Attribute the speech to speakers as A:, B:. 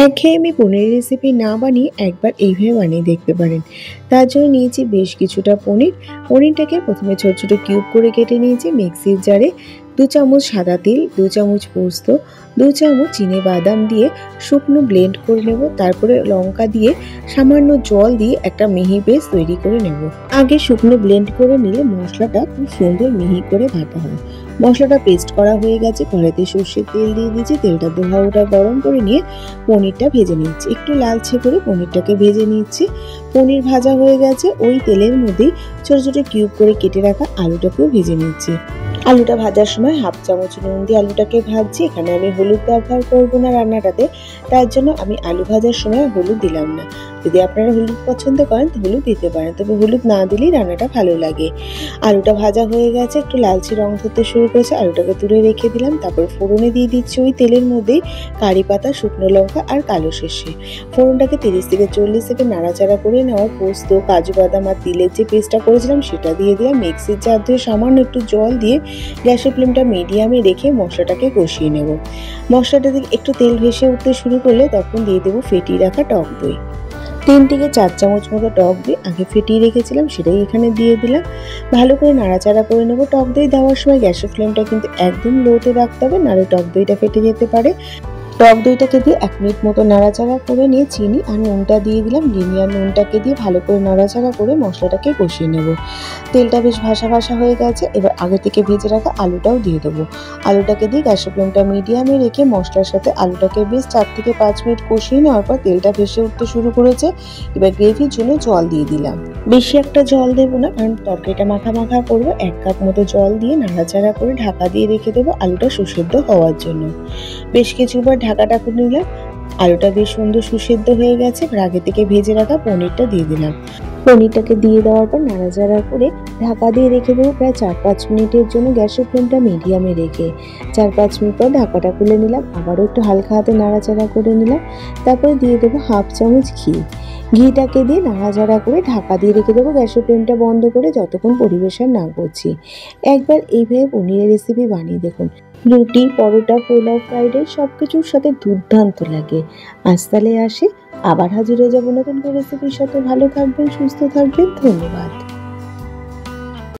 A: একঘেয়েমি পনিরের রেসিপি না বানিয়ে একবার এইভাবে বানিয়ে দেখতে পারেন। তার জন্য নিয়েছি বেশ কিছুটা পনির। পনিরটাকে প্রথমে ছোট ছোট কিউব করে কেটে নিয়েছি। মিক্সির জারে 2 চামচ সাদা তেল, 2 চামচ পোস্ত, 2 চামচ চিনে বাদাম দিয়ে শুকনো ব্লেন্ড করে নেব। তারপরে লঙ্কা দিয়ে সামান্য জল দিয়ে একটা মিহি পেস্ট তৈরি করে নেব। আগে শুকনো ব্লেন্ড করে নিলে মশলাটা খুব সুন্দর মিহি করে ভাজা হয়। মশলাটা পেস্ট করা হয়ে গেছে। কড়াইতে সর্ষের তেল দিয়ে দিয়েছি। তেলটা দোহাওটা গরম করে নিয়ে পনিরটা ভেজে নিচ্ছি। একটু লালচে করে পনিরটাকে ভেজে নিচ্ছি। পনির ভাজা হয়ে গেছে। ওই তেলের মধ্যেই ছোট ছোট কিউব করে কেটে রাখা আলুটাকেও ভেজে নিচ্ছি। আলুটা ভাজার সময় হাফ চামচ নুন দিয়ে আলুটাকে ভাজছি। এখানে আমি হলুদ ব্যবহার করবো না রান্নাটাতে, তার জন্য আমি আলু ভাজার সময় হলুদ দিলাম না। যদি আপনারা হলুদ পছন্দ করেন তো হলুদ দিতে পারেন, তবে হলুদ না দিলেই রান্নাটা ভালো লাগে। আলুটা ভাজা হয়ে গেছে, একটু লালচে রং ধরতে শুরু করেছে। আলুটাকে তুলে রেখে দিলাম। তারপর ফোড়নে দিয়ে দিচ্ছি ওই তেলের মধ্যেই কারি পাতা, শুকনো লঙ্কা আর কালো সর্ষে। ফোড়নটাকে 30 থেকে 40 সেকেন্ড নাড়াচাড়া করে নেওয়ার পোস্ত, কাজু বাদাম আর তিলের যে পেস্টটা করেছিলাম সেটা দিয়ে দিলাম। মিক্সির জার ধুয়ে সামান্য একটু জল দিয়ে গ্যাসের ফ্লেমটা মিডিয়ামে রেখে মশলাটাকে কষিয়ে নেব। মশলাটা থেকে একটু তেল ভেসে উঠতে শুরু করলে তখন দিয়ে দেবো ফেটিয়ে রাখা টক দই। 3 থেকে 4 চামচ মতো টক দই আগে ফেটিয়ে রেখেছিলাম, সেটাই এখানে দিয়ে দিলাম। ভালো করে নাড়াচাড়া করে নেব। টক দই দেওয়ার সময় গ্যাসের ফ্লেমটা কিন্তু একদম লোতে রাখতে হবে, নাহলে টক দইটা ফেটে যেতে পারে। টক দইটাকে দিয়ে 1 মিনিট মতো নাড়াচাড়া করে নিয়ে চিনি আর নুনটা দিয়ে দিলাম। চিনি আর নুনটাকে দিয়ে ভালো করে নাড়াচাড়া করে মশলাটাকে কষিয়ে নেব। তেলটা বেশ ভাসা ভাসা হয়ে গেছে। এবার আগে থেকে ভেজে রাখা আলুটাও দিয়ে দেবো। আলুটাকে দিয়ে গ্যাসের ফ্লেমটা মিডিয়ামে রেখে মশলার সাথে আলুটাকে বেশ 4 থেকে 5 মিনিট কষিয়ে নেওয়ার পর তেলটা ভেসে উঠতে শুরু করেছে। এবার গ্রেভির জন্য জল দিয়ে দিলাম। বেশি একটা জল দেবো না, কারণ তরকারিটা মাখা মাখা করবো। 1 কাপ মতো জল দিয়ে নাড়াচাড়া করে ঢাকা দিয়ে রেখে দেবো আলুটা সুসেদ্ধ হওয়ার জন্য। বেশ কিছুবার ঢাকাটা খুলে নিলাম। আলুটা বেশ সুন্দর সুসেদ্ধ হয়ে গেছে। এবার আগে থেকে ভেজে রাখা পনিরটা দিয়ে দিলাম। পনিরটাকে দিয়ে দেওয়ার পর নাড়াচাড়া করে ঢাকা দিয়ে রেখে দেবো প্রায় 4-5 মিনিটের জন্য, গ্যাসের ফ্লেমটা মিডিয়ামে রেখে। 4-5 মিনিট পর ঢাকাটা খুলে নিলাম। আবারও একটু হালকা হাতে নাড়াচাড়া করে নিলাম। তারপরে দিয়ে দেবো হাফ চামচ ঘি। ঘিটাকে দিয়ে নাড়াচাড়া করে ঢাকা দিয়ে রেখে দেবো গ্যাসের ফ্লেমটা বন্ধ করে, যতক্ষণ পরিবেশন না করছি। একবার এইভাবে পনিরের রেসিপি বানিয়ে দেখুন। রুটি, পরোটা, পোলাও, ফ্রাইড রাইস সবকিছুর সাথে দুর্দান্ত লাগে। আজ তাহলে আসি, আবার হাজির হয়ে যাবো নতুন করে রেসিপির সাথে। ভালো থাকবেন, সুস্থ থাকবেন। ধন্যবাদ।